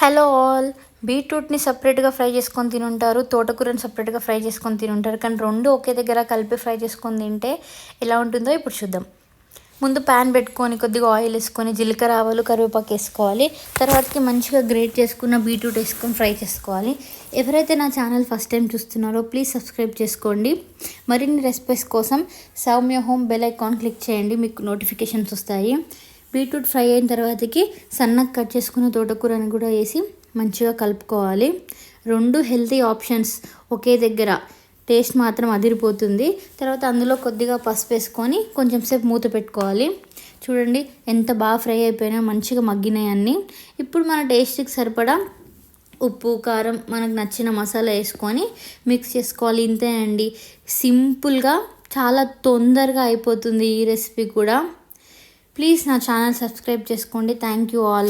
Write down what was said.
Hello all. బీట్రూట్ని సపరేట్గా fry చేసుకొని తినుంటారు, తోటకూరని సపరేట్గా ఫ్రై చేసుకొని తినుంటారు, కానీ రెండు ఒకే దగ్గర కలిపి ఫ్రై చేసుకొని తింటే ఎలా ఉంటుందో ఇప్పుడు చూద్దాం. ముందు ప్యాన్ పెట్టుకొని కొద్దిగా ఆయిల్ వేసుకొని జీలకర్ర ఆవాలు కరివేపాకు వేసుకోవాలి. తర్వాతకి మంచిగా గ్రేట్ చేసుకున్న బీట్రూట్ వేసుకొని ఫ్రై చేసుకోవాలి. ఎవరైతే నా ఛానల్ ఫస్ట్ టైం చూస్తున్నారో ప్లీజ్ సబ్స్క్రైబ్ చేసుకోండి. మరిన్ని రెసిపీస్ కోసం Soumya home bell icon click చేయండి, మీకు నోటిఫికేషన్స్ వస్తాయి. బీట్రూట్ ఫ్రై అయిన తర్వాతకి సన్నగా కట్ చేసుకున్న తోటకూరని కూడా వేసి మంచిగా కలుపుకోవాలి. రెండు హెల్తీ ఆప్షన్స్ ఒకే దగ్గర, టేస్ట్ మాత్రం అదిరిపోతుంది. తర్వాత అందులో కొద్దిగా పసుపు వేసుకొని కొంచెం సేపు మూత పెట్టుకోవాలి. చూడండి ఎంత బాగా ఫ్రై అయిపోయినా మంచిగా మగ్గినాయి అన్నీ. ఇప్పుడు మన టేస్ట్కి సరిపడా ఉప్పు కారం మనకు నచ్చిన మసాలా వేసుకొని మిక్స్ చేసుకోవాలి. ఇంతే అండి, సింపుల్గా చాలా తొందరగా అయిపోతుంది ఈ రెసిపీ కూడా. ప్లీజ్ నా ఛానల్ సబ్స్క్రైబ్ చేసుకోండి. Thank you all.